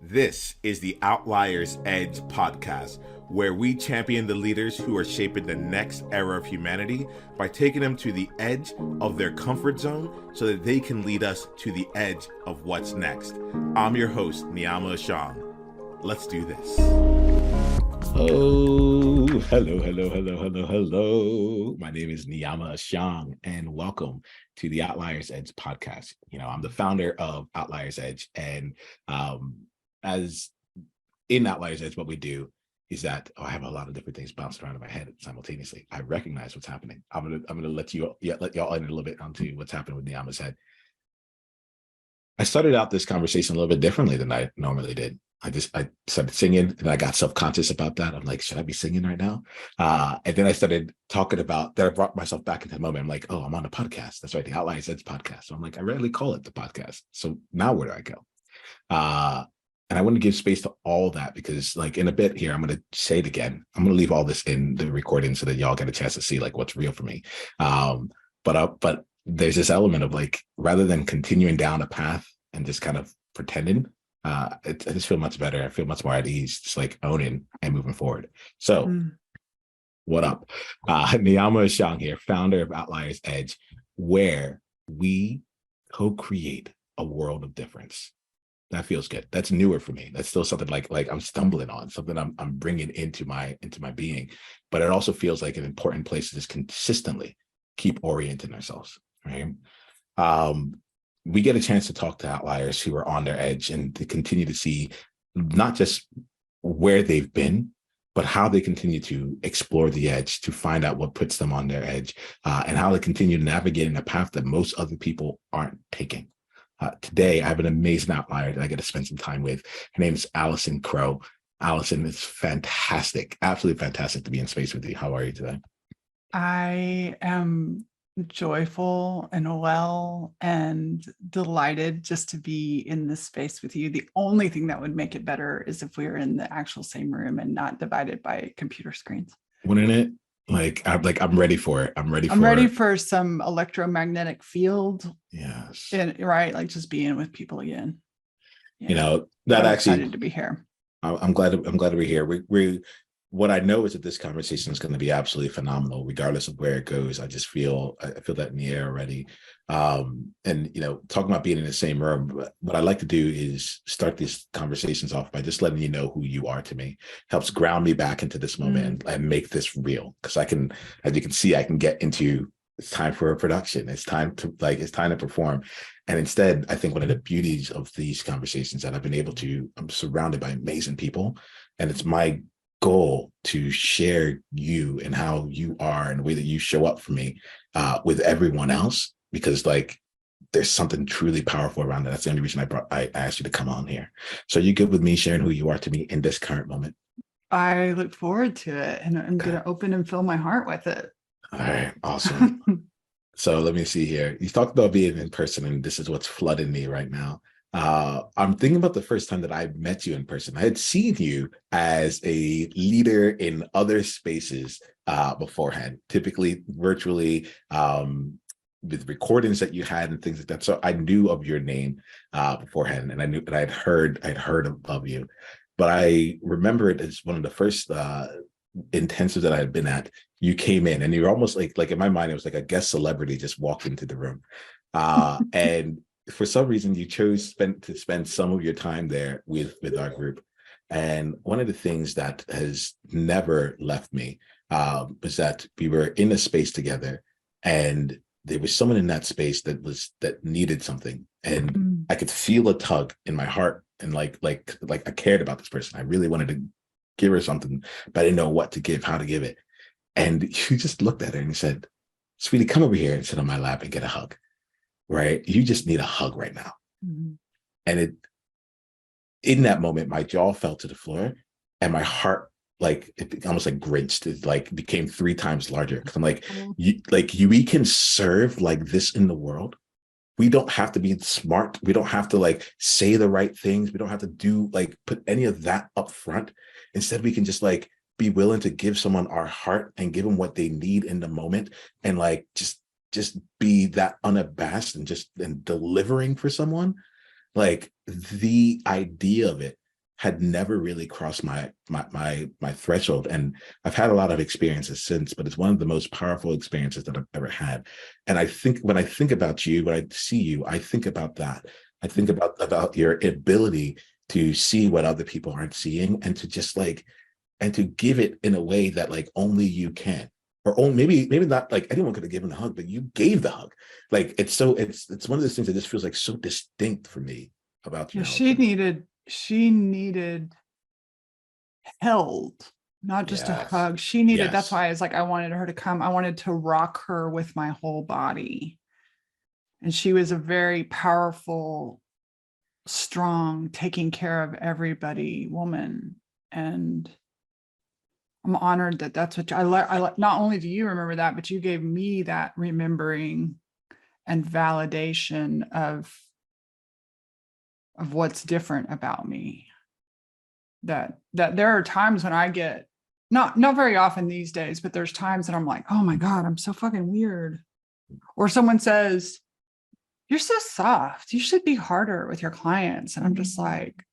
This is the Outliers Edge podcast, where we champion the leaders who are shaping the next era of humanity by taking them to the edge of their comfort zone so that they can lead us to the edge of what's next. I'm your host, Niiamah Ashong. Let's do this. Oh, hello. My name is Niiamah Ashong, and welcome to the Outliers Edge podcast. I'm the founder of Outliers Edge, and as in Outliers Edge, what we do is that I have a lot of different things bouncing around in my head simultaneously. I recognize what's happening. I'm gonna let y'all in a little bit onto what's happening with Niiamah's head. I started out this conversation a little bit differently than I normally did. I started singing, and I got self-conscious about that. I'm like, should I be singing right now? And then I started talking about that. I brought myself back into the moment. I'm like, oh, I'm on a podcast. That's right, the Outliers Edge podcast. So I'm like, I rarely call it the podcast. So now where do I go? And I want to give space to all that because, like, in a bit here, I'm going to say it again. I'm going to leave all this in the recording so that y'all get a chance to see like what's real for me. But there's this element of like, rather than continuing down a path and just kind of pretending, I just feel much better. I feel much more at ease, just like owning and moving forward. So, what up? Niiamah Ashong here, founder of Outliers Edge, where we co-create a world of difference. That feels good. That's newer for me. That's still something like I'm stumbling on, something I'm bringing into my being. But it also feels like an important place to just consistently keep orienting ourselves, right? We get a chance to talk to outliers who are on their edge and to continue to see not just where they've been, but how they continue to explore the edge to find out what puts them on their edge, and how they continue navigating a path that most other people aren't taking. Today, I have an amazing outlier that I get to spend some time with. Her name is Allison Crow. Allison, it's fantastic, absolutely fantastic to be in space with you. How are you today? I am joyful and well and delighted just to be in this space with you. The only thing that would make it better is if we were in the actual same room and not divided by computer screens. Wouldn't it? I'm ready for it. I'm ready for some electromagnetic field. Yes. And right, like just being with people again. Yeah. That I'm actually excited to be here. I'm glad we're here. We what I know is that this conversation is going to be absolutely phenomenal, regardless of where it goes. I feel that in the air already. And talking about being in the same room, what I like to do is start these conversations off by just letting you know who you are to me. Helps ground me back into this moment and make this real. Because I can, as you can see, I can get into it's time for a production. It's time to perform. And instead, I think one of the beauties of these conversations that I'm surrounded by amazing people, and it's my goal to share you and how you are and the way that you show up for me with everyone else, because there's something truly powerful around that. That's the only reason I asked you to come on here. So you good with me sharing who you are to me in this current moment? I look forward to it, and I'm going to open and fill my heart with it. All right, awesome. So let me see here. You talked about being in person, and this is what's flooding me right now. I'm thinking about the first time that I met you in person. I had seen you as a leader in other spaces beforehand, typically virtually, with recordings that you had and things like that. So I knew of your name beforehand, and I knew that I'd heard of you. But I remember it as one of the first intensives that I had been at. You came in, and you were almost like in my mind, it was like a guest celebrity just walked into the room, and for some reason you chose to spend some of your time there with our group. And one of the things that has never left me was that we were in a space together, and there was someone in that space that needed something, and I could feel a tug in my heart, and like I cared about this person. I really wanted to give her something, but I didn't know what to give, how to give it. And you just looked at her and you said, "Sweetie, come over here and sit on my lap and get a hug. Right? You just need a hug right now." And in that moment, my jaw fell to the floor, and my heart, it almost grinched. It became 3 times larger, because I'm like, we can serve like this in the world. We don't have to be smart. We don't have to say the right things. We don't have to do put any of that up front. Instead, we can just be willing to give someone our heart and give them what they need in the moment, and just be that unabashed and delivering for someone. The idea of it had never really crossed my threshold. And I've had a lot of experiences since, but it's one of the most powerful experiences that I've ever had. And I think when I think about you, when I see you, I think about that. I think about your ability to see what other people aren't seeing, and to just like, and to give it in a way that like only you can. Or only, maybe not like anyone could have given a hug, but you gave the hug. Like it's one of those things that just feels like so distinct for me about you, Yeah, Allison. she needed held, not just a Yes. hug. She needed, that's Yes. why I was like, I wanted her to come. I wanted to rock her with my whole body. And she was a very powerful, strong, taking care of everybody woman. And I'm honored that that's what not only do you remember that, but you gave me that remembering and validation of what's different about me. That there are times when I get, not very often these days, but there's times that I'm like, oh my God, I'm so fucking weird. Or someone says, you're so soft, you should be harder with your clients. And I'm just like,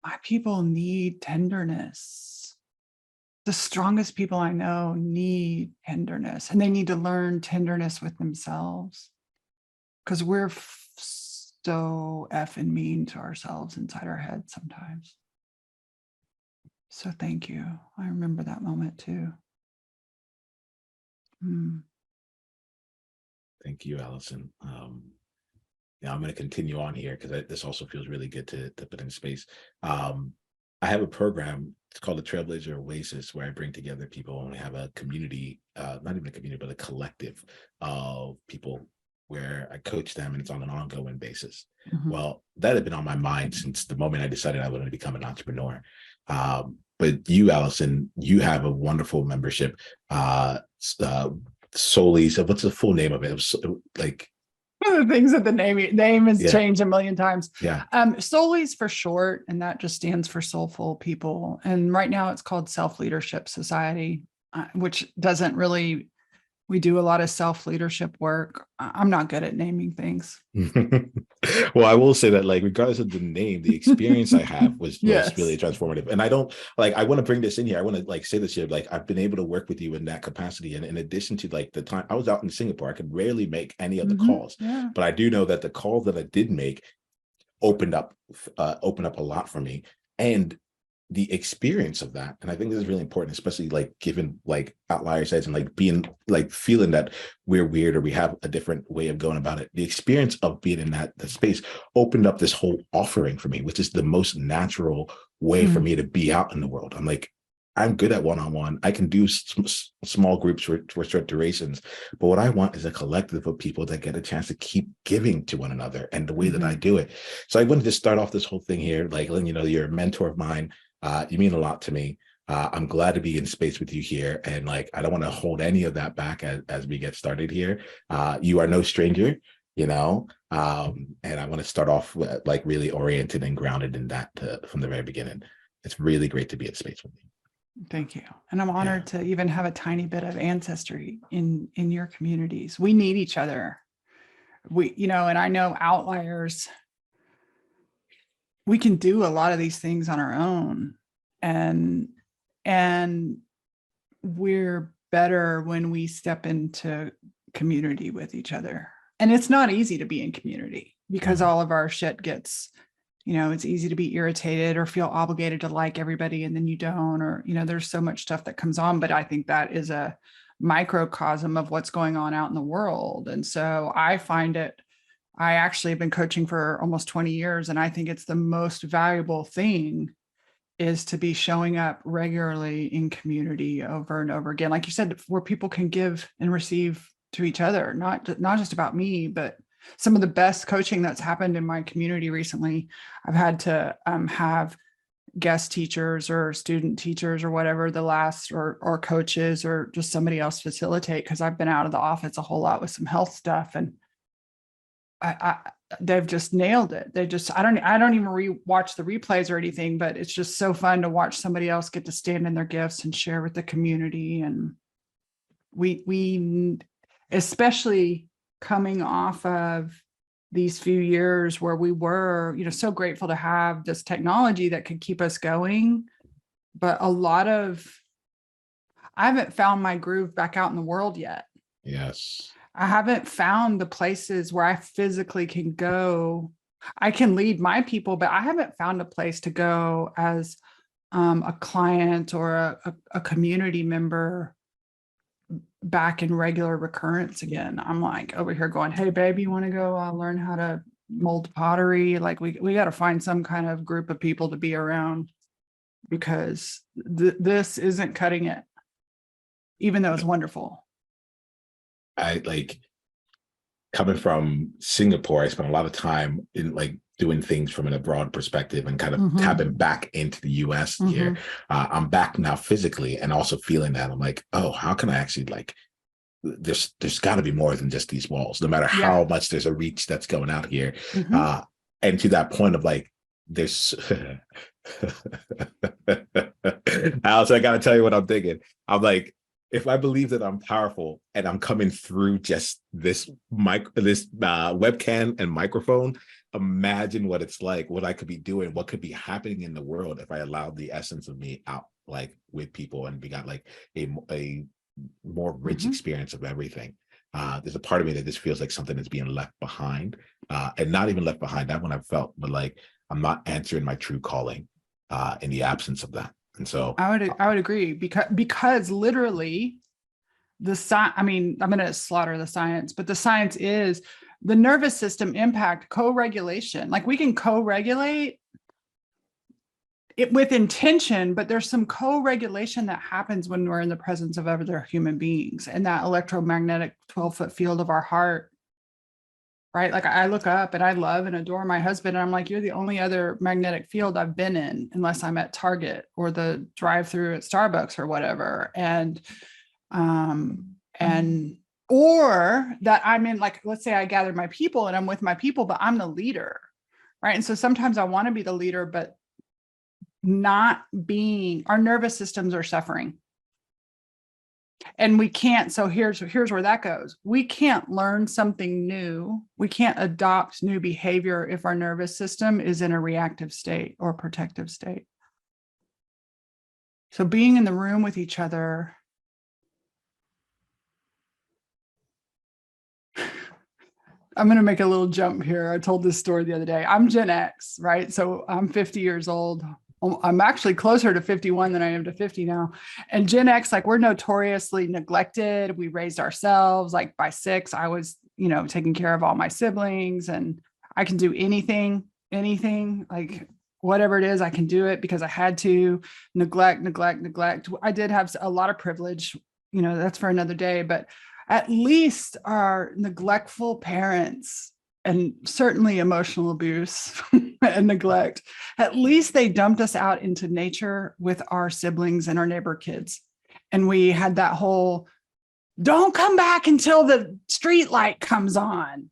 my people need tenderness. The strongest people I know need tenderness, and they need to learn tenderness with themselves, because we're so effing mean to ourselves inside our heads sometimes. So thank you. I remember that moment too. Thank you, Allison. Now I'm going to continue on here because this also feels really good to put in space. I have a program. It's called the Trailblazer Oasis, where I bring together people, and we have a community, not even a community, but a collective of people where I coach them, and it's on an ongoing basis. Well, that had been on my mind since the moment I decided I wanted to become an entrepreneur. But you, Allison, you have a wonderful membership. Solely, so what's the full name of it? It was like, One of the things that the name has yeah, changed a million times. yeah. Soulie's for short, and that just stands for soulful people. And right now it's called Self Leadership Society, which doesn't really, we do a lot of self-leadership work. I'm not good at naming things. Well, I will say that, like, regardless of the name, the experience I have was Yes. really transformative. And I don't like, I want to bring this in here. I want to like say this here. Like, I've been able to work with you in that capacity. And in addition to like the time I was out in Singapore, I could rarely make any of the calls. Yeah. But I do know that the calls that I did make opened up a lot for me. And the experience of that, and I think this is really important, especially like given like Outliers Edge and like being like feeling that we're weird or we have a different way of going about it. The experience of being in that space opened up this whole offering for me, which is the most natural way for me to be out in the world. I'm like, I'm good at one-on-one. I can do small groups for short durations, but what I want is a collective of people that get a chance to keep giving to one another, and the way that I do it. So I wanted to start off this whole thing here, like, you know, you're a mentor of mine. You mean a lot to me. I'm glad to be in space with you here. And like, I don't want to hold any of that back as we get started here. You are no stranger, you know, and I want to start off with, like, really oriented and grounded in that from the very beginning. It's really great to be in space with you. Thank you. And I'm honored to even have a tiny bit of ancestry in your communities. We need each other. We, you know, and I know Outliers, we can do a lot of these things on our own, and we're better when we step into community with each other. And it's not easy to be in community because all of our shit gets, you know, it's easy to be irritated or feel obligated to like everybody and then you don't, or, you know, there's so much stuff that comes on. But I think that is a microcosm of what's going on out in the world. And so I find it, I actually have been coaching for almost 20 years, and I think it's the most valuable thing is to be showing up regularly in community over and over again. Like you said, where people can give and receive to each other, not just about me, but some of the best coaching that's happened in my community recently. I've had to have guest teachers or student teachers or whatever the last, or coaches or just somebody else facilitate, because I've been out of the office a whole lot with some health stuff, and they've just nailed it. They just, I don't even watch the replays or anything, but it's just so fun to watch somebody else get to stand in their gifts and share with the community. And we especially coming off of these few years where we were, so grateful to have this technology that could keep us going. But I haven't found my groove back out in the world yet. Yes. I haven't found the places where I physically can go. I can lead my people, but I haven't found a place to go as a client or a community member back in regular recurrence again. I'm like over here going, hey, baby, you want to go learn how to mold pottery? Like we got to find some kind of group of people to be around, because this isn't cutting it, even though it's wonderful. I like coming from Singapore, I spent a lot of time in like doing things from an abroad perspective and kind of tapping back into the US here. I'm back now physically and also feeling that I'm like, oh, how can I actually like, there's got to be more than just these walls, no matter how much there's a reach that's going out here. And to that point of like, there's Alice, I got to tell you what I'm thinking. I'm like, if I believe that I'm powerful and I'm coming through just this webcam and microphone, imagine what it's like, what I could be doing, what could be happening in the world if I allowed the essence of me out, like with people, and we got like a more rich experience of everything. There's a part of me that just feels like something is being left behind, and not even left behind. That one I felt, but like I'm not answering my true calling in the absence of that. And so I would agree, because literally I'm going to slaughter the science, but the science is the nervous system impact co-regulation. Like we can co-regulate it with intention, but there's some co-regulation that happens when we're in the presence of other human beings, and that electromagnetic 12-foot field of our heart. Right. Like I look up and I love and adore my husband. And I'm like, you're the only other magnetic field I've been in, unless I'm at Target or the drive-through at Starbucks or whatever. Or that I'm in, like, let's say I gather my people and I'm with my people, but I'm the leader. Right. And so sometimes I want to be the leader, but not being, our nervous systems are suffering. And we can't, so here's where that goes. We can't learn something new. We can't adopt new behavior if our nervous system is in a reactive state or protective state. So being in the room with each other, I'm going to make a little jump here. I told this story the other day. I'm Gen X, right? So I'm 50 years old. I'm actually closer to 51 than I am to 50 now. And Gen X, like, we're notoriously neglected. We raised ourselves. Like by 6, I was, taking care of all my siblings, and I can do anything, like whatever it is, I can do it because I had to. Neglect. I did have a lot of privilege, that's for another day, but at least our neglectful parents, and certainly emotional abuse and neglect, at least they dumped us out into nature with our siblings and our neighbor kids. And we had that whole, don't come back until the street light comes on.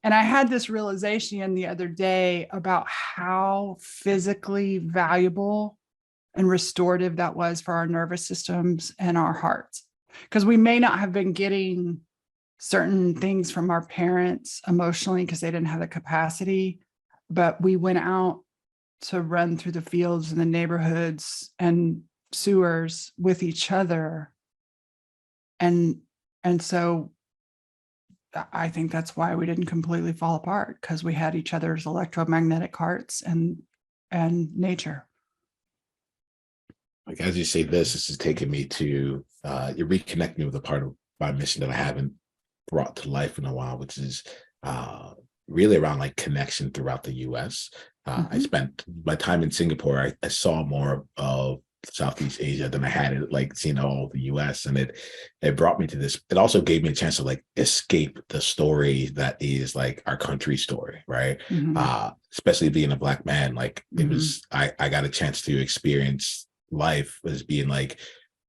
And I had this realization the other day about how physically valuable and restorative that was for our nervous systems and our hearts. Because we may not have been getting certain things from our parents emotionally because they didn't have the capacity, but we went out to run through the fields and the neighborhoods and sewers with each other. And so I think that's why we didn't completely fall apart, because we had each other's electromagnetic hearts and nature. like, as you say, this is taking me to you're reconnecting me with a part of my mission that I haven't brought to life in a while, which is really around like connection throughout the US. I spent my time in Singapore. I saw more of Southeast Asia than I had like seen all the US, and it brought me to this. It also gave me a chance to like escape the story that is like our country story, right? Especially being a Black man, like it was, I got a chance to experience life as being like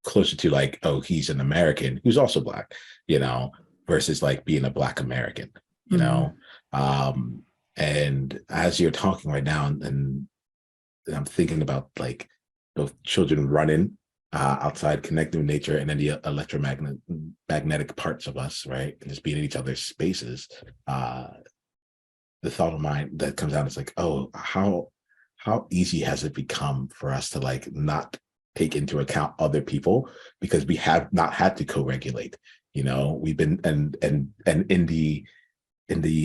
closer to like, oh, he's an American who's also Black, versus like being a Black American, and as you're talking right now, and I'm thinking about like both children running outside, connecting with nature, and then the magnetic parts of us, right? And just being in each other's spaces. the thought of mine that comes out is like, oh, how easy has it become for us to like not take into account other people because we have not had to co-regulate. You know, we've been and in the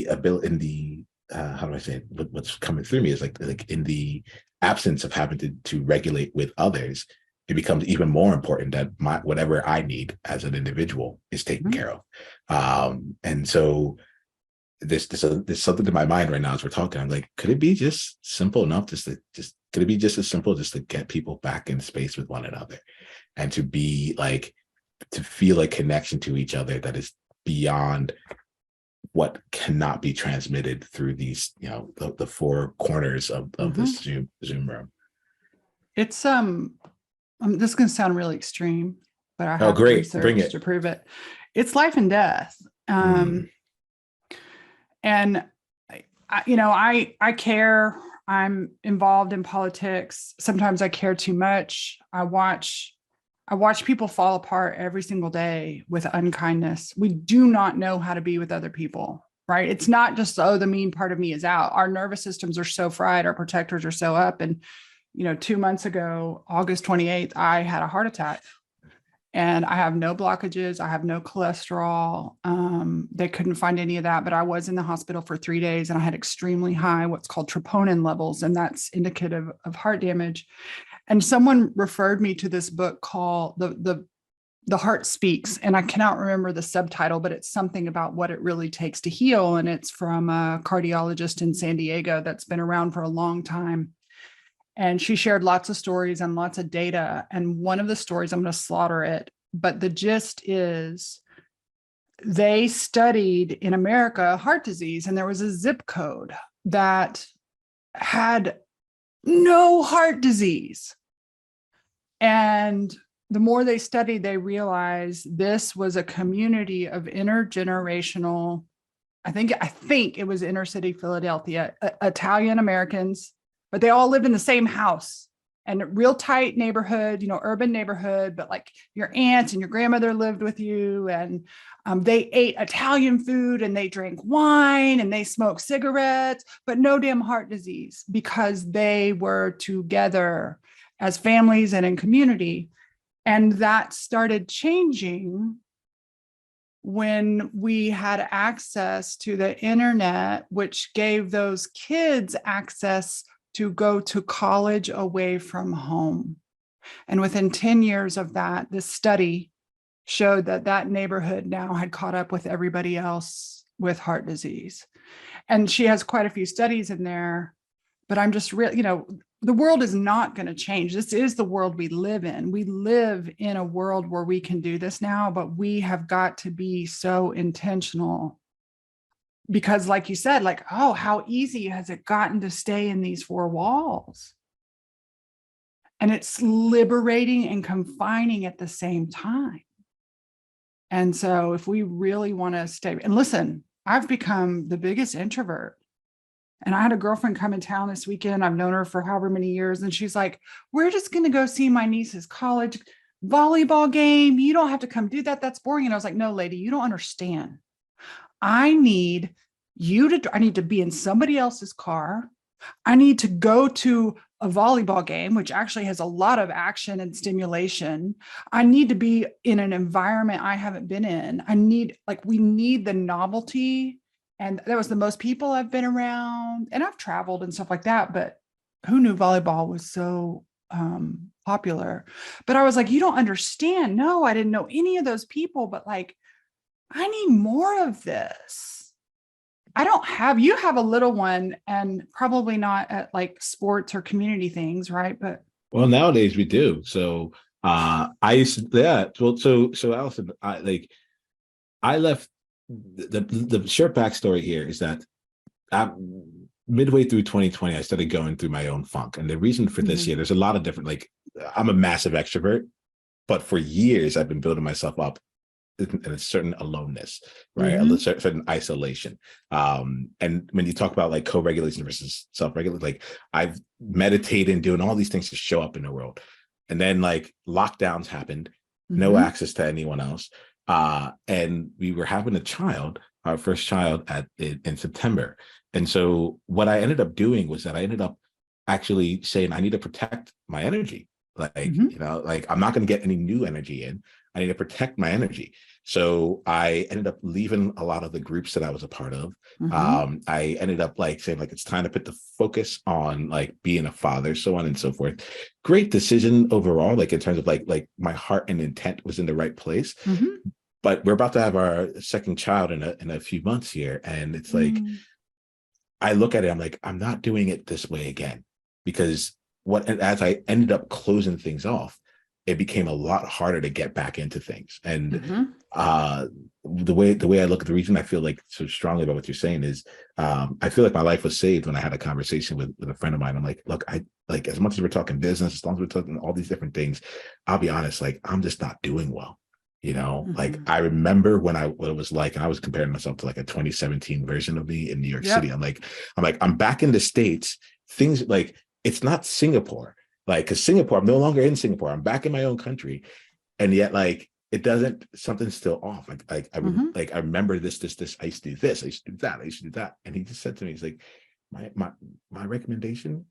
ability in the how do I say it? What's coming through me is like in the absence of having to regulate with others, it becomes even more important that my whatever I need as an individual is taken care of. And so there's something in my mind right now as we're talking. I'm like, could it be just simple enough just could it be just as simple just to get people back in space with one another and to be like to feel a connection to each other that is beyond what cannot be transmitted through these, you know, the four corners of this Zoom room. It's this is going to sound really extreme, but I Oh, have great. Bring research it. to prove it. It's life and death. And I care. I'm involved in politics. Sometimes I care too much. I watch people fall apart every single day with unkindness. We do not know how to be with other people, right? It's not just, oh, the mean part of me is out. Our nervous systems are so fried. Our protectors are so up. And, 2 months ago, August 28th, I had a heart attack. And I have no blockages. I have no cholesterol. They couldn't find any of that, but I was in the hospital for 3 days and I had extremely high, what's called troponin levels. And that's indicative of heart damage. And someone referred me to this book called The Heart Speaks. And I cannot remember the subtitle, but it's something about what it really takes to heal. And it's from a cardiologist in San Diego that's been around for a long time. And she shared lots of stories and lots of data. And one of the stories, I'm going to slaughter it, but the gist is they studied in America heart disease, and there was a zip code that had no heart disease. And the more they studied, they realized this was a community of intergenerational, I think it was inner city Philadelphia, Italian Americans, but they all lived in the same house and a real tight neighborhood, urban neighborhood, but like your aunts and your grandmother lived with you. And they ate Italian food and they drank wine and they smoked cigarettes, but no damn heart disease because they were together as families and in community. And that started changing when we had access to the internet, which gave those kids access to go to college away from home. And within 10 years of that, this study showed that neighborhood now had caught up with everybody else with heart disease. And she has quite a few studies in there, but I'm just really, the world is not going to change. This is the world we live in. We live in a world where we can do this now, but we have got to be so intentional. Because like you said, like, oh, how easy has it gotten to stay in these four walls? And it's liberating and confining at the same time. And so if we really want to stay, and listen, I've become the biggest introvert. And I had a girlfriend come in town this weekend. I've known her for however many years. And she's like, we're just going to go see my niece's college volleyball game. You don't have to come do that. That's boring. And I was like, no, lady, you don't understand. I need to be in somebody else's car. I need to go to a volleyball game, which actually has a lot of action and stimulation. I need to be in an environment I haven't been in. We need the novelty. And that was the most people I've been around. And I've traveled and stuff like that, but who knew volleyball was so popular? But I was like, you don't understand. No, I didn't know any of those people, but like, I need more of this. You have a little one and probably not at like sports or community things, right? But well, nowadays we do. So I used to, yeah. Well, so Allison, I left the short backstory here is that midway through 2020, I started going through my own funk. And the reason for this year, there's a lot of different, I'm a massive extrovert, but for years I've been building myself up in a certain aloneness, right? A certain isolation. And when you talk about like co-regulation versus self-regulation, like I've meditated and doing all these things to show up in the world. And then like lockdowns happened, no access to anyone else. And we were having our first child in September. And so what I ended up doing was that I ended up actually saying, I need to protect my energy. Like, Mhm. you know, like I'm not going to get any new energy in. I need to protect my energy. So I ended up leaving a lot of the groups that I was a part of. Mhm. I ended up like saying, like, it's time to put the focus on like being a father, so on and so forth. Great decision overall, like in terms of like my heart and intent was in the right place. Mhm. But we're about to have our second child in a few months here. And it's like, Mm. I look at it, I'm like, I'm not doing it this way again. Because as I ended up closing things off, it became a lot harder to get back into things. And Mhm. uh the way I look at the reason I feel like so strongly about what you're saying is I feel like my life was saved when I had a conversation with a friend of mine. I'm like, look, I like, as much as we're talking business, as long as we're talking all these different things, I'll be honest, like I'm just not doing well. You know, like Mhm. I remember what it was like, and I was comparing myself to like a 2017 version of me in New York City. Yep. I'm back in the States. Things like it's not Singapore, like because Singapore, I'm no longer in Singapore. I'm back in my own country, and yet like it doesn't. Something's still off. Mhm. I remember this. I used to do this. I used to do that. I used to do that. And he just said to me, he's like, my recommendation,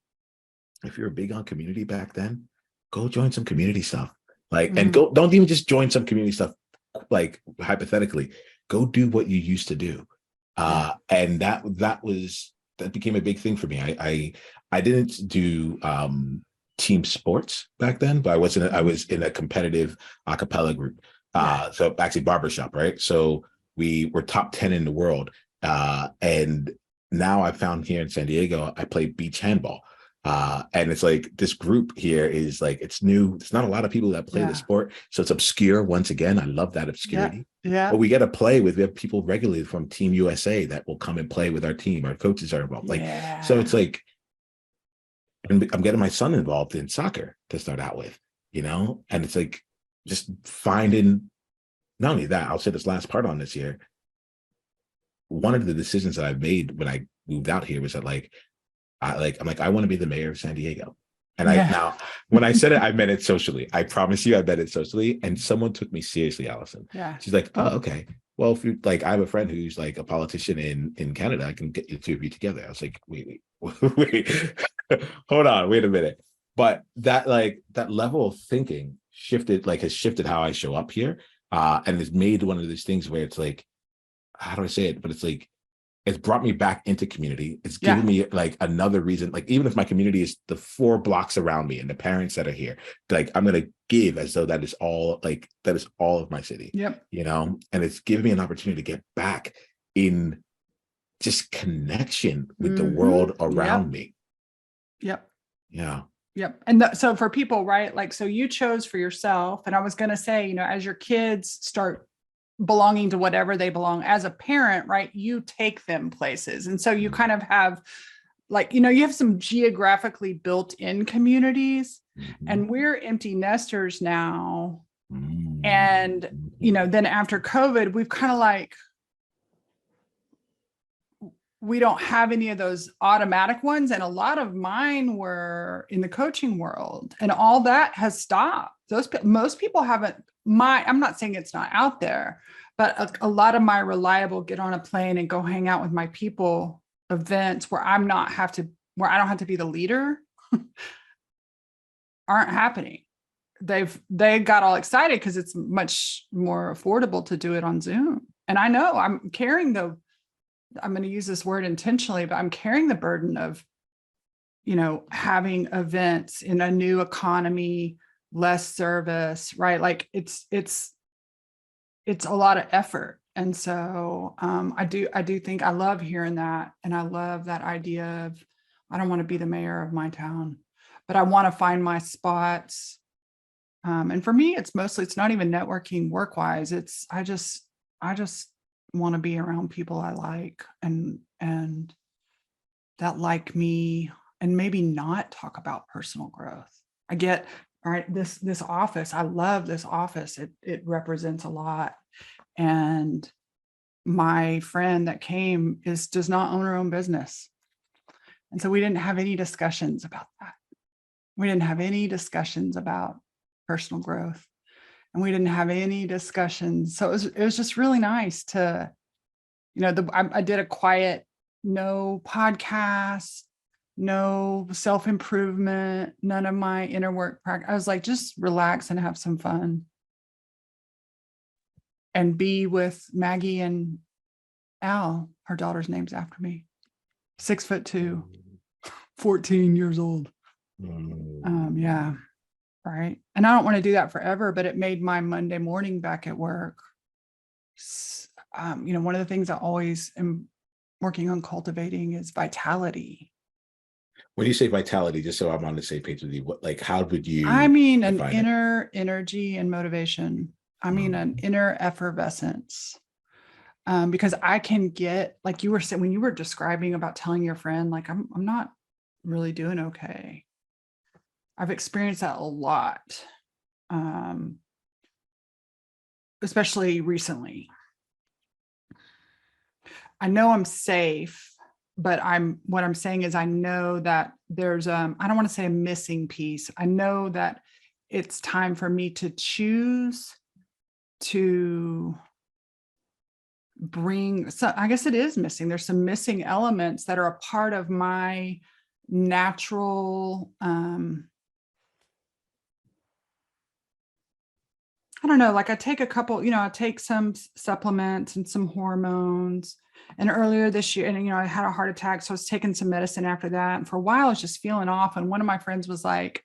if you're big on community back then, go join some community stuff. Like, and Mm. go, don't even just join some community stuff, like hypothetically, go do what you used to do. Yeah. And that became a big thing for me. I didn't do team sports back then, but I Mhm. was in a competitive a cappella group. Yeah. So actually barbershop, right? So we were top 10 in the world. And now I found here in San Diego, I play beach handball. And it's like this group here is like it's new. There's not a lot of people that play the Yeah. sport, so it's obscure. Once again, I love that Yeah. obscurity. But Yeah. we get to play with we have people regularly from Team USA that will come and play with our team. Our coaches are involved. Like so, it's Yeah. like I'm getting my son involved in soccer to start out with, you know, and it's like just finding. Not only that, I'll say this last part on this year. One of the decisions that I've made when I moved out here was that I'm like, I want to be the mayor of San Diego. And I Yeah. now when I said it, I meant it socially. I promise you, I meant it socially. And someone took me seriously, Allison. Yeah. She's like, oh, okay. Well, if you like, I have a friend who's like a politician in Canada. I can get you two of you together. I was like, wait, hold on, wait a minute. But that level of thinking has shifted how I show up here. And it's made one of those things where it's like, how do I say it? But it's like it's brought me back into community. It's given Yeah. me like another reason, like even if my community is the 4 blocks around me and the parents that are here, like I'm gonna give as though that is all of my city, Yep. you know, and it's given me an opportunity to get back in just connection with the Mhm. world around Yep. me. Yep. Yeah. Yep. And so for people, right? Like, so you chose for yourself. And I was going to say, as your kids start belonging to whatever they belong as a parent, right? You take them places. And so you kind of have like, you have some geographically built in communities, Mhm. and we're empty nesters now. And, Mhm. then after COVID, we've kind of like, we don't have any of those automatic ones. And a lot of mine were in the coaching world, and all that has stopped. Most people haven't, I'm not saying it's not out there, but a lot of my reliable get on a plane and go hang out with my people events where where I don't have to be the leader aren't happening. They got all excited because it's much more affordable to do it on Zoom. And I know I'm going to use this word intentionally, but I'm carrying the burden of, having events in a new economy, less service, right? Like it's a lot of effort. And so I do think I love hearing that. And I love that idea of, I don't want to be the mayor of my town, but I want to find my spots. And for me, it's not even networking work wise. I just want to be around people I like and that like me, and maybe not talk about personal growth. I get, all right, this office, I love this office. It represents a lot. And my friend that came does not own her own business. And so we didn't have any discussions about that. We didn't have any discussions about personal growth. And we didn't have any discussions. So it was just really nice to, I did a quiet no podcast, no self-improvement, none of my inner work practice. I was like, just relax and have some fun and be with Maggie and Al. Her daughter's name's after me. 6'2", 14 years old. Yeah. Right. And I don't want to do that forever, but it made my Monday morning back at work. One of the things I always am working on cultivating is vitality. When you say vitality, just so I'm on the same page with you, how would you? I mean, an inner energy and motivation. I mean, an inner effervescence. Because I can get, like you were saying, when you were describing about telling your friend, like, I'm not really doing okay. I've experienced that a lot, especially recently. I know I'm safe, but what I'm saying is I know that there's, I don't want to say a missing piece. I know that it's time for me to choose to bring, so I guess it is missing. There's some missing elements that are a part of my natural, I don't know, like I take a couple, I take some supplements and some hormones. And earlier this year, and I had a heart attack. So I was taking some medicine after that. And for a while, I was just feeling off. And one of my friends was like,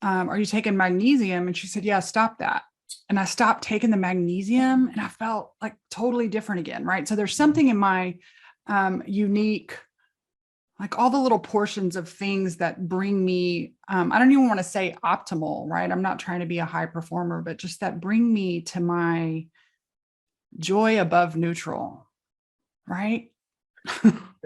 are you taking magnesium? And she said, yeah, stop that. And I stopped taking the magnesium and I felt like totally different again. Right. So there's something in my unique, like all the little portions of things that bring me, I don't even want to say optimal, right? I'm not trying to be a high performer, but just that bring me to my joy above neutral, right?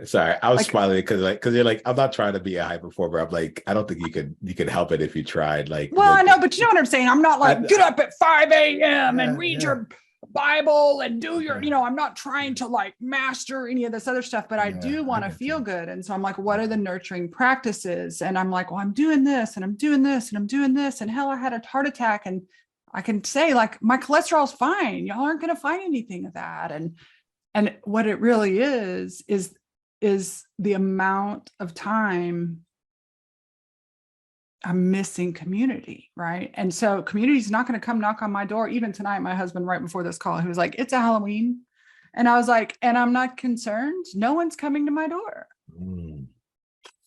Sorry, I was smiling because you're like, I'm not trying to be a high performer. I'm like, I don't think you could help it if you tried. Well, I know, but you know what I'm saying? I'm not like, get up at 5 a.m. and read your Bible and do your, I'm not trying to like master any of this other stuff, but I do want to feel good. And so I'm like, what are the nurturing practices? And I'm like, well, I'm doing this and I'm doing this and I'm doing this. And hell, I had a heart attack and I can say like, my cholesterol's fine. Y'all aren't going to find anything of that. And what it really is the amount of time I'm missing community, right? And so community is not going to come knock on my door. Even tonight, my husband, right before this call, he was like, it's a Halloween. And I was like, and I'm not concerned. No one's coming to my door.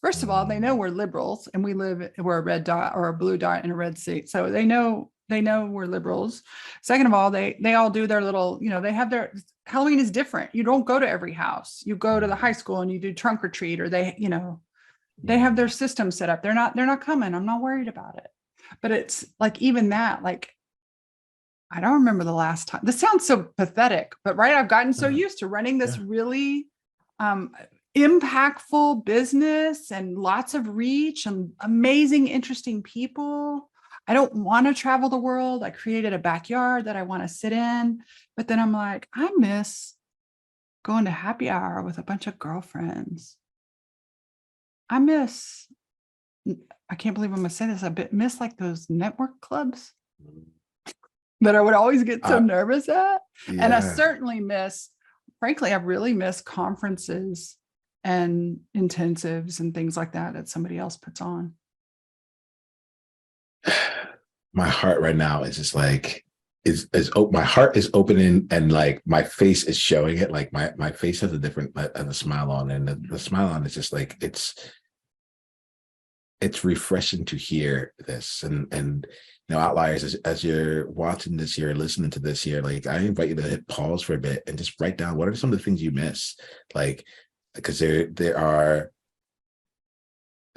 First of all, they know we're liberals and we're a red dot or a blue dot in a red seat. So they know we're liberals. Second of all, they all do their little, they have their, Halloween is different. You don't go to every house. You go to the high school and you do trunk or treat, or they have their system set up. They're not coming. I'm not worried about it. But it's like, even that, like, I don't remember the last time. This sounds so pathetic, but right. I've gotten so used to running this really impactful business and lots of reach and amazing, interesting people. I don't want to travel the world. I created a backyard that I want to sit in, but then I'm like, I miss going to happy hour with a bunch of girlfriends. I can't believe I'm going to say this, miss like those network clubs that I would always get so nervous at. Yeah. And I certainly frankly, I really miss conferences and intensives and things like that somebody else puts on. My heart right now is just like, my heart is opening and like my face is showing it. Like my face has a smile on, and the smile on is just like, it's refreshing to hear this. And Outliers, as you're watching this year, listening to this year, like I invite you to hit pause for a bit and just write down what are some of the things you miss, like, because there are,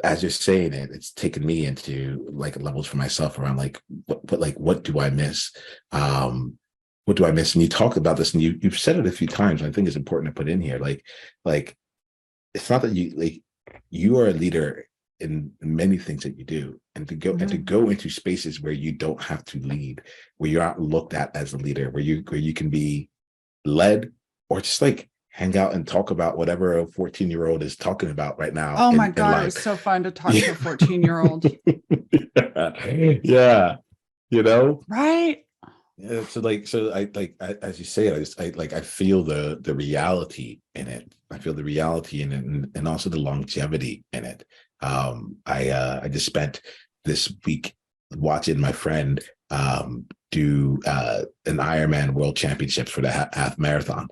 as you're saying it, it's taken me into like levels for myself around like what do I miss? What do I miss? And you talk about this, and you've said it a few times. I think it's important to put in here. Like it's not that you are a leader in many things that you do, and to go into spaces where you don't have to lead, where you're not looked at as a leader, where you can be led, or just like hang out and talk about whatever a 14-year-old is talking about right now. Oh my God, it was so fun to talk to a 14-year-old. Yeah. Right. Yeah. So I as you say it, I feel the reality in it. I feel the reality in it, and also the longevity in it. I just spent this week watching my friend do an Ironman World Championships for the half marathon.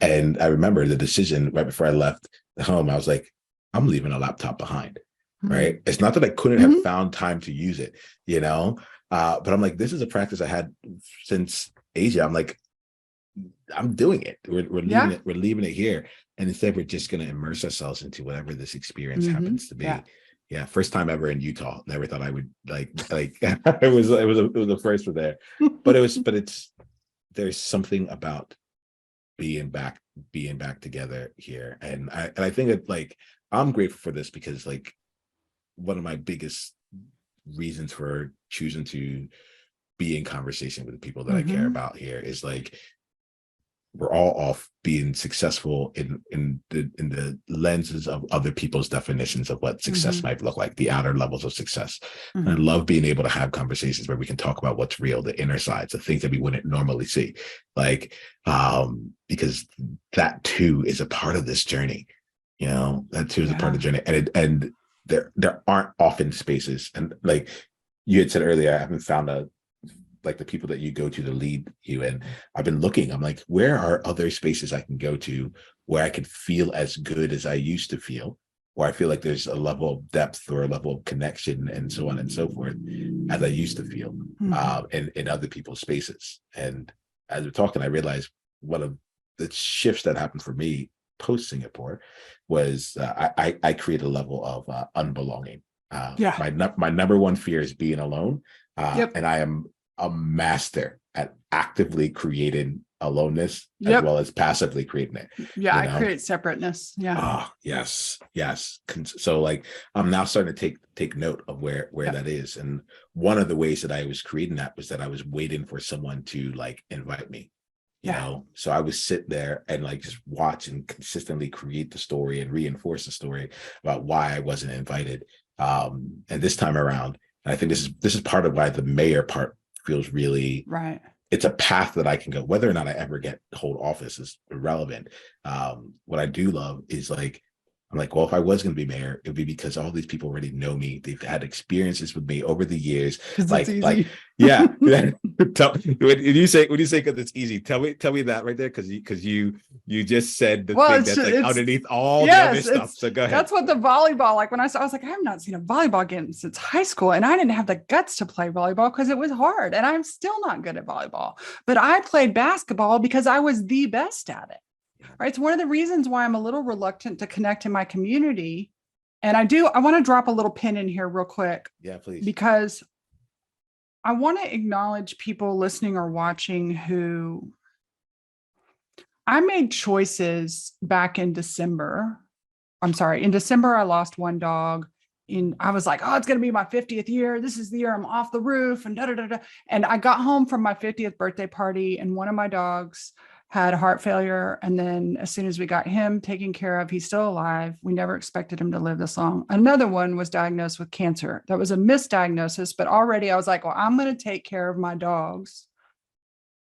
And I remember the decision right before I left home. I was like, I'm leaving a laptop behind, right? It's not that I couldn't have found time to use it, but I'm like, this is a practice I had since Asia. I'm like, I'm doing it. We're leaving it. We're leaving it here. And instead, we're just going to immerse ourselves into whatever this experience happens to be. Yeah. First time ever in Utah. Never thought I would like it was a first for there, but there's something about being back together here. And I think that like, I'm grateful for this because like one of my biggest reasons for choosing to be in conversation with the people that I care about here is like, we're all off being successful in the lenses of other people's definitions of what success might look like, the outer levels of success. And I love being able to have conversations where we can talk about what's real, the inner sides, the things that we wouldn't normally see, like because that too is a part of this journey. That too is a part of the journey, and there aren't often spaces, and like you had said earlier, I haven't found like the people that you go to lead you. And I've been looking, I'm like, where are other spaces I can go to where I can feel as good as I used to feel, where I feel like there's a level of depth or a level of connection and so on and so forth as I used to feel in other people's spaces. And as we're talking, I realized one of the shifts that happened for me post Singapore was I created a level of unbelonging. My number one fear is being alone. And I am a master at actively creating aloneness as well as passively creating it. I create separateness. Yes. So like I'm now starting to take note of where that is. And one of the ways that I was creating that was that I was waiting for someone to like invite me. So I would sit there and like just watch and consistently create the story and reinforce the story about why I wasn't invited. And this time around, and I think this is part of why the mayor part feels really right. It's a path that I can go. Whether or not I ever hold office is irrelevant. What I do love is like, I'm like, well, if I was going to be mayor, it would be because all these people already know me. They've had experiences with me over the years. When you say because it's easy, tell me that right there, because you just said the thing that's like underneath all the other stuff. So go ahead. That's what the volleyball, like when I was like, I have not seen a volleyball game since high school, and I didn't have the guts to play volleyball because it was hard, and I'm still not good at volleyball. But I played basketball because I was the best at it. Right. It's one of the reasons why I'm a little reluctant to connect in my community. And I want to drop a little pin in here real quick. Yeah, please. Because I want to acknowledge people listening or watching who I made choices back in December. I'm sorry. In December, I lost one dog. I was like, oh, it's going to be my 50th year. This is the year I'm off the roof and And I got home from my 50th birthday party, and one of my dogs had heart failure. And then as soon as we got him taken care of, he's still alive. We never expected him to live this long. Another one was diagnosed with cancer. That was a misdiagnosis, but already I was like, well, I'm going to take care of my dogs,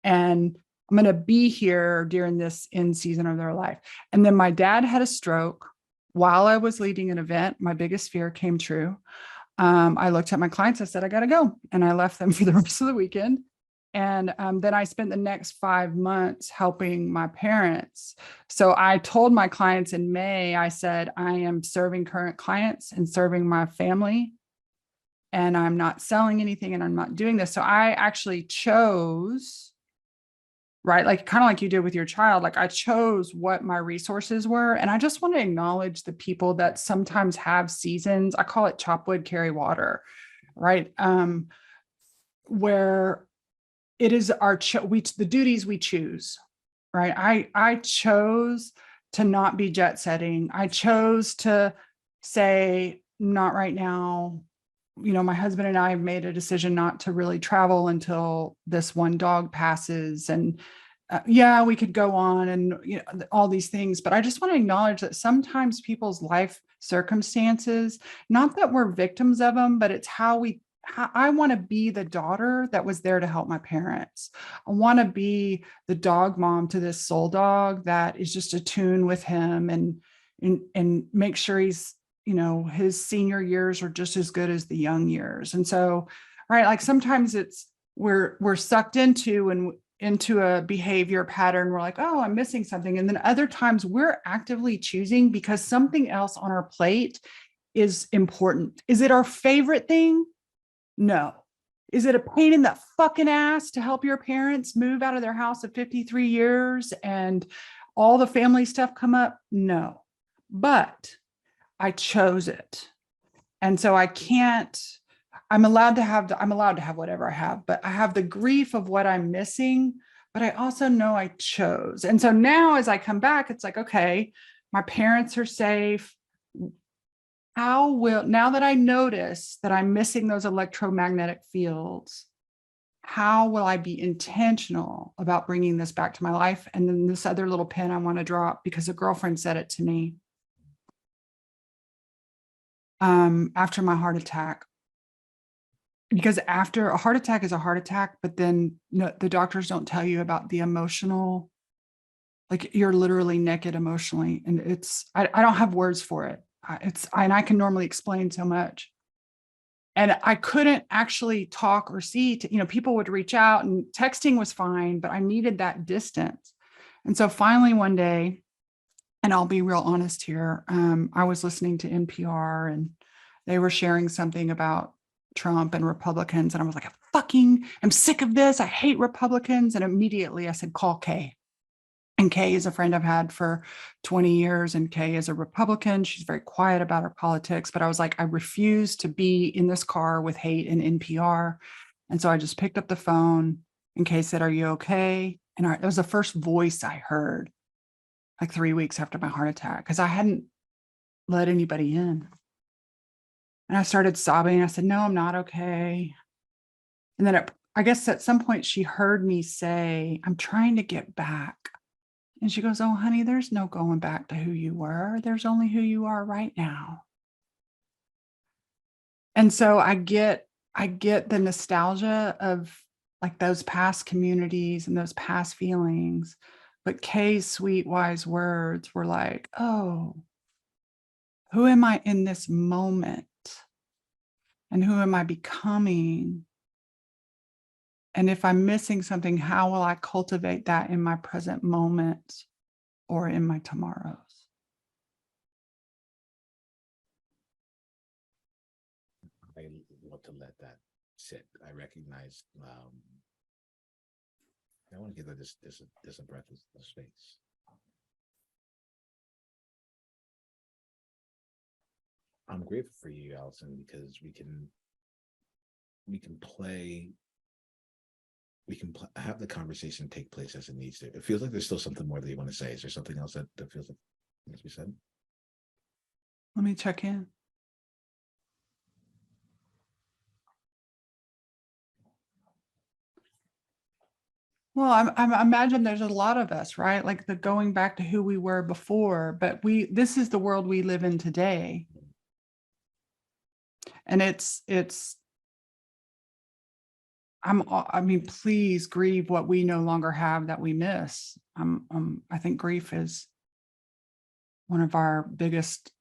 and I'm going to be here during this end season of their life. And then my dad had a stroke while I was leading an event. My biggest fear came true. I looked at my clients. I said, I got to go. And I left them for the rest of the weekend. And then I spent the next 5 months helping my parents. So I told my clients in May, I said, I am serving current clients and serving my family, and I'm not selling anything, and I'm not doing this. So I actually chose, right? Like kind of like you did with your child, like I chose what my resources were. And I just want to acknowledge the people that sometimes have seasons. I call it chop wood, carry water, right? Where it is the duties we choose, right? I chose to not be jet setting. I chose to say, not right now. My husband and I have made a decision not to really travel until this one dog passes. And we could go on and all these things, but I just want to acknowledge that sometimes people's life circumstances, not that we're victims of them, but it's how we I want to be the daughter that was there to help my parents. I want to be the dog mom to this soul dog that is just attuned with him and make sure he's, his senior years are just as good as the young years. And so, right, like sometimes it's we're sucked into a behavior pattern. We're like, oh, I'm missing something. And then other times we're actively choosing because something else on our plate is important. Is it our favorite thing? No. Is it a pain in the fucking ass to help your parents move out of their house at 53 years and all the family stuff come up? No. But I chose it. And so I'm allowed to have whatever I have, but I have the grief of what I'm missing, but I also know I chose. And so now as I come back, it's like, okay, my parents are safe. Now that I notice that I'm missing those electromagnetic fields, how will I be intentional about bringing this back to my life? And then this other little pin I want to drop because a girlfriend said it to me after my heart attack. Because after a heart attack is a heart attack, but then the doctors don't tell you about the emotional, like you're literally naked emotionally. And I don't have words for it. And I can normally explain so much. And I couldn't actually talk or see, people would reach out and texting was fine, but I needed that distance. And so finally one day, and I'll be real honest here, I was listening to NPR and they were sharing something about Trump and Republicans. And I was like, I'm sick of this. I hate Republicans. And immediately I said, call Kay. And Kay is a friend I've had for 20 years. And Kay is a Republican. She's very quiet about her politics. But I was like, I refuse to be in this car with hate and NPR. And so I just picked up the phone and Kay said, are you okay? And it was the first voice I heard like 3 weeks after my heart attack because I hadn't let anybody in. And I started sobbing. I said, no, I'm not okay. And then I guess at some point she heard me say, I'm trying to get back. And she goes, oh, honey, there's no going back to who you were. There's only who you are right now. And so I get the nostalgia of like those past communities and those past feelings. But Kay's sweet, wise words were like, oh, who am I in this moment? And who am I becoming? And if I'm missing something, how will I cultivate that in my present moment or in my tomorrows? I want to let that sit. I recognize. I want to give this a breath of space. I'm grateful for you, Allison, because we can have the conversation take place as it needs to. It feels like there's still something more that you want to say. Is there something else that feels like needs to be said? Let me check in. Well, I imagine there's a lot of us, right? Like the going back to who we were before, but this is the world we live in today. And I mean, please grieve what we no longer have that we miss. I think grief is one of our biggest,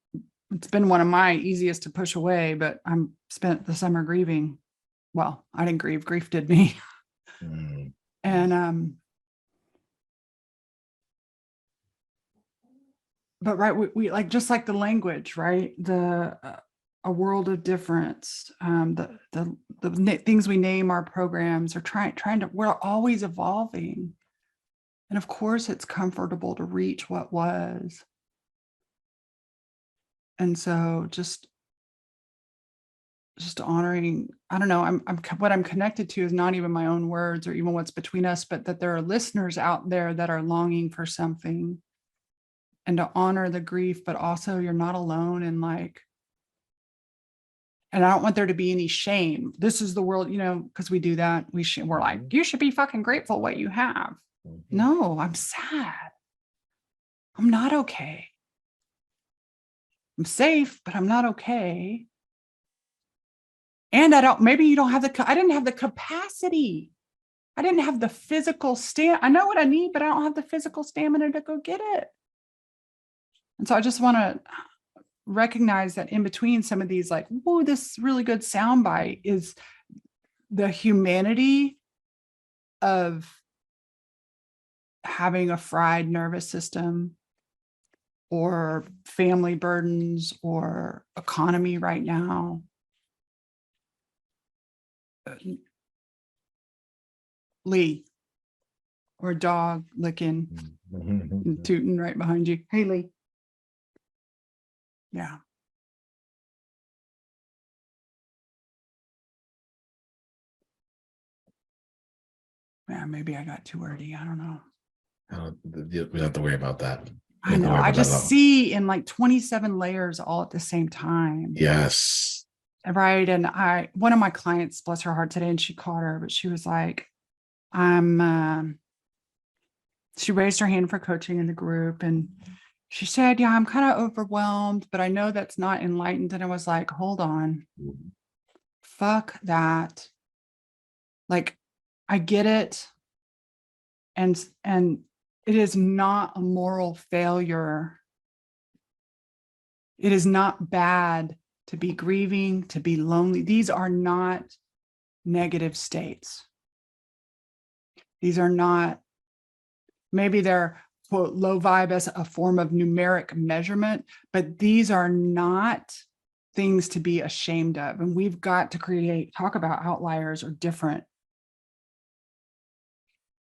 it's been one of my easiest to push away, but I'm spent the summer grieving. Well, I didn't grieve, grief did me. Mm. And, but right, we like, just like the language, right? A world of difference. The things we name our programs are trying to, we're always evolving. And of course it's comfortable to reach what was. And so just honoring, I don't know, what I'm connected to is not even my own words or even what's between us, but that there are listeners out there that are longing for something, and to honor the grief, but also you're not alone. And like, and I don't want there to be any shame. This is the world, because we do that. We're like, you should be fucking grateful what you have. Mm-hmm. No, I'm sad. I'm not okay. I'm safe, but I'm not okay. And maybe you don't have I didn't have the capacity. I didn't have the physical I know what I need, but I don't have the physical stamina to go get it. And so I just want to recognize that in between some of these, like, whoa, this really good soundbite is the humanity of having a fried nervous system or family burdens or economy right now. Lee, or dog licking and tooting right behind you. Hey, Lee. Yeah. Yeah, maybe I got too wordy. I don't know. We don't have to worry about that. I know. I just see in like 27 layers all at the same time. Yes. Right. And one of my clients, bless her heart today, and she caught her, but she was like, she raised her hand for coaching in the group. And she said, yeah, I'm kind of overwhelmed, but I know that's not enlightened. And I was like, hold on. Fuck that. Like, I get it. And it is not a moral failure. It is not bad to be grieving, to be lonely. These are not negative states. These are not, maybe they're, quote, low vibe as a form of numeric measurement, but these are not things to be ashamed of. And we've got to talk about outliers are different.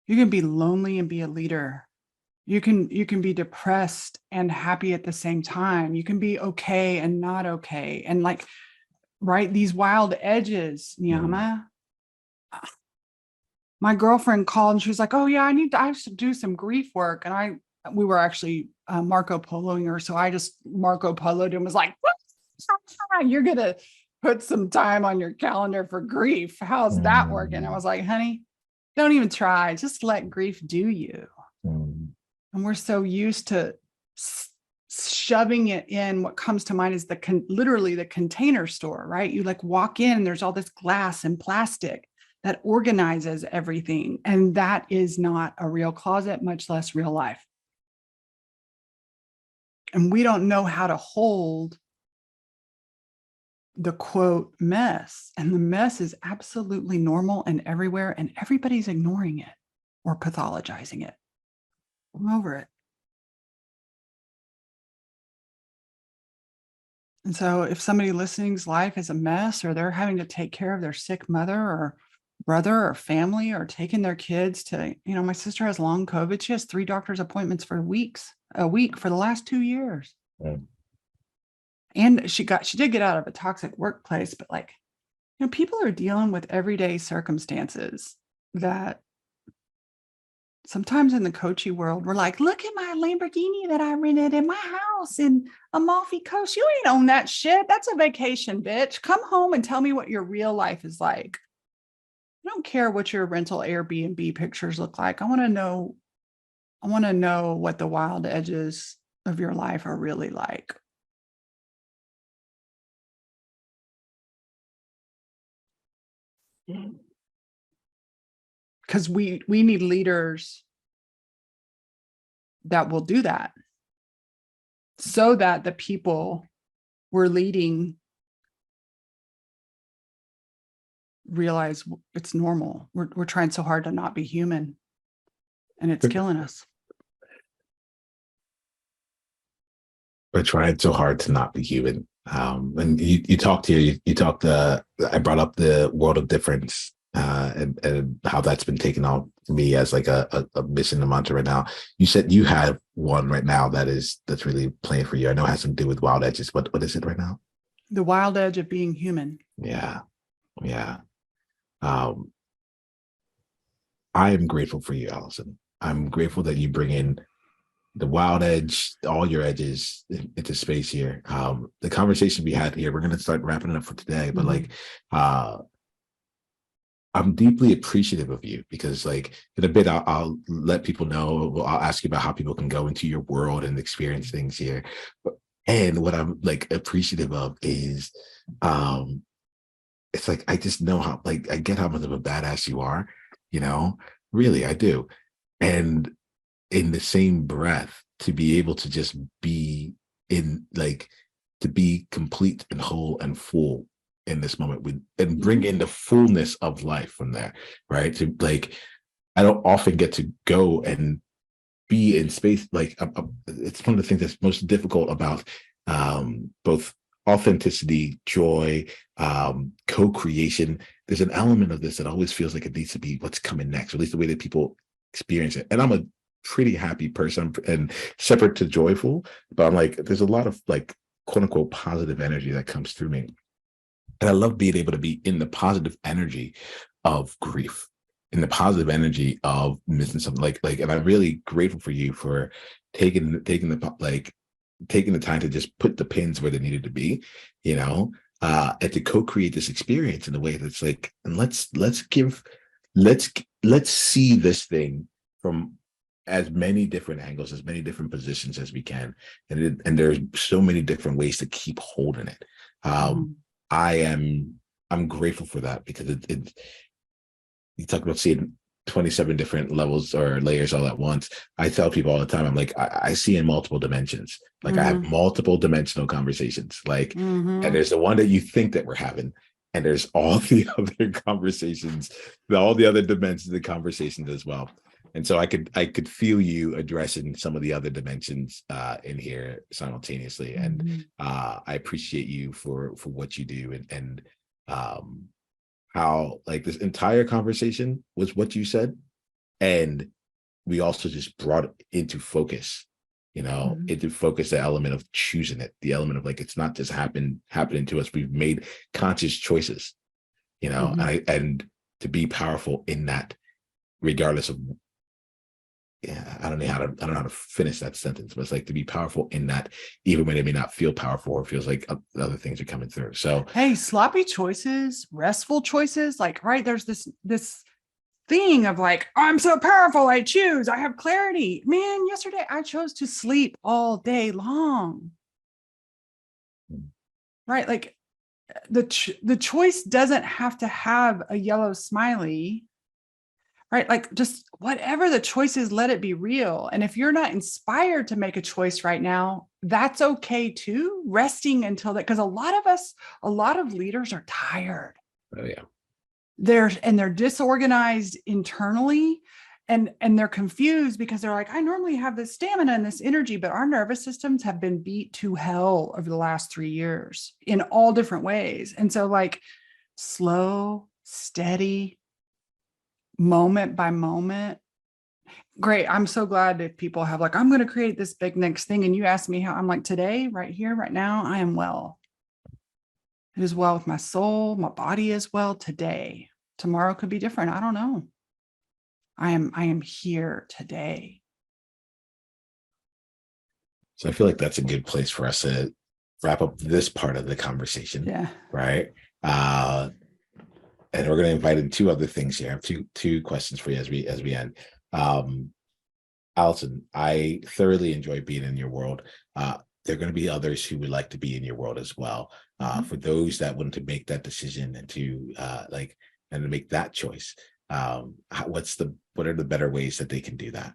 You can be lonely and be a leader. You can be depressed and happy at the same time. You can be okay and not okay. And like, right, these wild edges, Niiamah. My girlfriend called and she was like, oh yeah, I have to do some grief work. And we were actually Marco Poloing her. So I just Marco Poloed and was like, you're going to put some time on your calendar for grief. How's that working? I was like, honey, don't even try. Just let grief do you. And we're so used to shoving it in. What comes to mind is literally the container store, right? You like walk in and there's all this glass and plastic that organizes everything. And that is not a real closet, much less real life. And we don't know how to hold the quote mess. And the mess is absolutely normal and everywhere, and everybody's ignoring it or pathologizing it. I'm over it. And so if somebody listening's life is a mess, or they're having to take care of their sick mother or brother or family, or taking their kids to, my sister has long COVID. She has 3 doctor's appointments for a week for the last 2 years. And she did get out of a toxic workplace, but like, people are dealing with everyday circumstances that sometimes in the coaching world, we're like, look at my Lamborghini that I rented in my house in Amalfi Coast. You ain't own that shit. That's a vacation, bitch. Come home and tell me what your real life is like. I don't care what your rental Airbnb pictures look like. I want to know what the wild edges of your life are really like. Because we need leaders that will do that, so that the people we're leading realize it's normal. We're trying so hard to not be human, and it's killing us. We're trying so hard to not be human. And you talked here, I brought up the world of difference, and how that's been taken on me as like a mission, a mantra right now. You said you have one right now that's really playing for you. I know it has something to do with wild edges. What is it right now? The wild edge of being human. Yeah. I am grateful for you, Allison. I'm grateful that you bring in the wild edge, all your edges into space here. The conversation we had here, we're going to start wrapping it up for today, but like, I'm deeply appreciative of you, because like in a bit, I'll let people know, I'll ask you about how people can go into your world and experience things here. And what I'm like appreciative of is, it's like, I just know how, like, I get how much of a badass you are, really, I do. And in the same breath, to be able to just be in, like, to be complete and whole and full in this moment and bring in the fullness of life from there, right? To, like, I don't often get to go and be in space. Like, it's one of the things that's most difficult about both authenticity, joy, co-creation. There's an element of this that always feels like it needs to be what's coming next, or at least the way that people experience it. And I'm a pretty happy person and separate to joyful, but I'm like, there's a lot of, like, quote unquote positive energy that comes through me. And I love being able to be in the positive energy of grief, in the positive energy of missing something, and I'm really grateful for you for taking the time to just put the pins where they needed to be, and to co-create this experience in a way that's like, and let's see this thing from as many different angles, as many different positions as we can. And there's so many different ways to keep holding it. I'm grateful for that, because you talk about seeing 27 different levels or layers all at once. I tell people all the time, I'm like, I see in multiple dimensions. Like, I have multiple dimensional conversations. Like, and there's the one that you think that we're having, and there's all the other conversations, all the other dimensions of the conversations as well. And so I could feel you addressing some of the other dimensions in here simultaneously. And I appreciate you for what you do, and how, like, this entire conversation was what you said, and we also just brought it into focus, into focus, the element of choosing it, the element of, like, it's not just happening to us. We've made conscious choices, and to be powerful in that, regardless of, I don't know how to finish that sentence, but it's like, to be powerful in that, even when it may not feel powerful, or feels like other things are coming through. So, hey, sloppy choices, restful choices, like, right, there's this thing of, like, I'm so powerful, I choose, I have clarity. Man, yesterday I chose to sleep all day long. Right? Like, the choice doesn't have to have a yellow smiley. Right? Like, just whatever the choice is, let it be real. And if you're not inspired to make a choice right now, that's okay too. Resting until that, because a lot of leaders are tired. oh yeah, They're disorganized internally, and they're confused, because they're like, I normally have this stamina and this energy, but our nervous systems have been beat to hell over the last 3 years in all different ways. And so, like, slow, steady, moment by moment. Great. I'm so glad that people have, like, I'm going to create this big next thing. And you asked me how. I'm like, today, right here, right now, I am well. It is well with my soul. My body is well today. Tomorrow could be different. I don't know. I am here today. so I feel like that's a good place for us to wrap up this part of the conversation. Yeah. Right. And we're going to invite in two other things here. I have two questions for you as we end. Allison, I thoroughly enjoy being in your world. There are going to be others who would like to be in your world as well. For those that want to make that decision and to make that choice, what are the better ways that they can do that?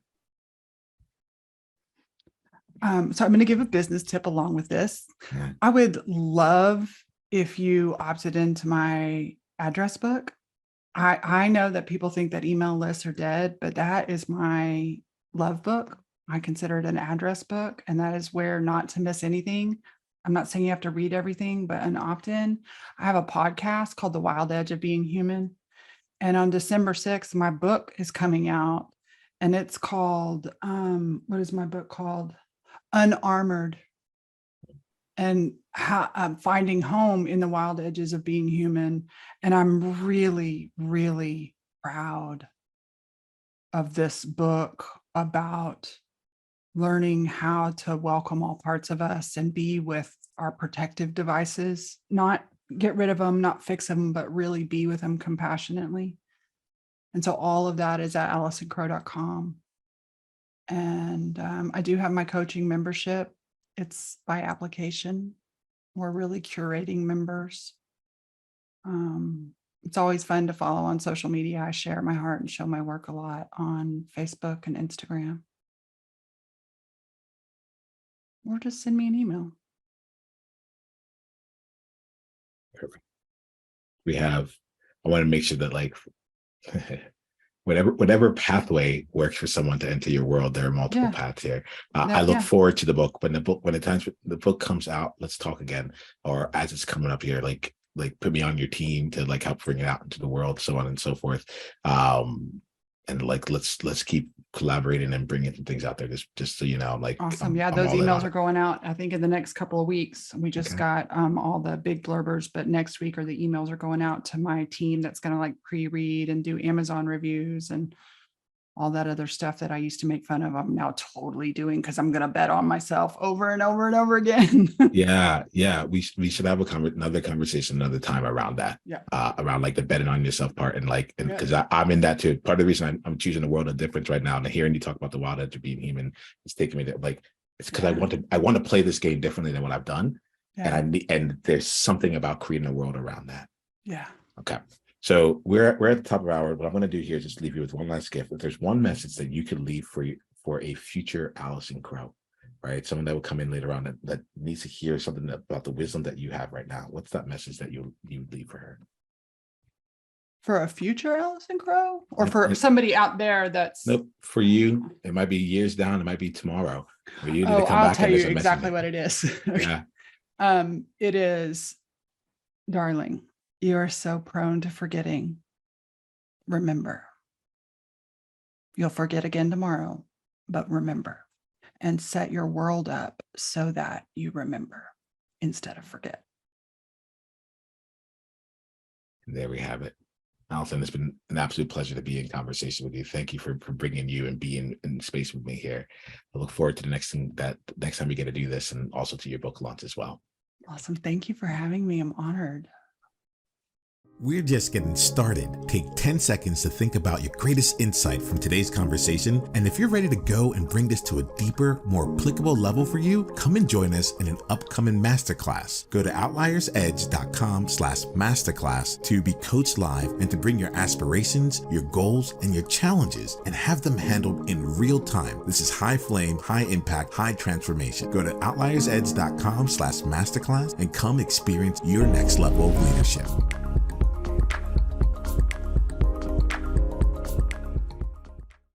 So I'm going to give a business tip along with this. Yeah. I would love if you opted into my address book. I know that people think that email lists are dead, but that is my love book. I consider it an address book, and that is where not to miss anything. I'm not saying you have to read everything, but an opt-in. I have a podcast called The Wild Edge of Being Human. And on December 6th, my book is coming out, and it's called, what is my book called? Unnamoured. And how I'm finding home in the wild edges of being human. And I'm really, really proud of this book about learning how to welcome all parts of us and be with our protective devices, not get rid of them, not fix them, but really be with them compassionately. And so all of that is at AllisonCrow.com. And I do have my coaching membership. It's by application. We're really curating members. It's always fun to follow on social media. I share my heart and show my work a lot on Facebook and Instagram. Or just send me an email. Perfect. I want to make sure that like whatever pathway works for someone to enter your world, there are multiple paths here. I look forward to the book. When the book comes out, let's talk again. Or as it's coming up here, like put me on your team to like help bring it out into the world, so on and so forth. And like let's keep collaborating and bringing some things out there. Just so you know, I'm like awesome. Those emails are going out, I think, in the next couple of weeks. We just got all the big blurbers, but next week the emails are going out to my team that's going to like pre-read and do Amazon reviews and all that other stuff that I used to make fun of. I'm now totally doing because I'm going to bet on myself over and over and over again. Yeah. We should have another conversation another time around that. Yeah. Around like the betting on yourself part and because I'm in that too. Part of the reason I'm choosing the world of difference right now and hearing you talk about the wild edge of being human is taking me there. Like it's because I want to play this game differently than what I've done, and there's something about creating a world around that. Yeah. Okay. So we're at the top of our hour. What I'm going to do here is just leave you with one last gift. If there's one message that you could leave for a future Allison Crow, right? Someone that will come in later on that needs to hear something about the wisdom that you have right now. What's that message that you leave for her? For a future Allison Crow, or for somebody out there that's nope. For you, it might be years down. It might be tomorrow. For you to come I'll back tell you exactly what it is. Yeah. It is, darling. You are so prone to forgetting. Remember. You'll forget again tomorrow, but remember, and set your world up so that you remember instead of forget. And there we have it. Allison, it's been an absolute pleasure to be in conversation with you. Thank you for bringing you and being in space with me here. I look forward to the next time we get to do this, and also to your book launch as well. Awesome. Thank you for having me. I'm honored. We're just getting started. Take 10 seconds to think about your greatest insight from today's conversation. And if you're ready to go and bring this to a deeper, more applicable level for you, come and join us in an upcoming masterclass. Go to outliersedge.com/masterclass to be coached live and to bring your aspirations, your goals, and your challenges and have them handled in real time. This is high flame, high impact, high transformation. Go to outliersedge.com/masterclass and come experience your next level of leadership.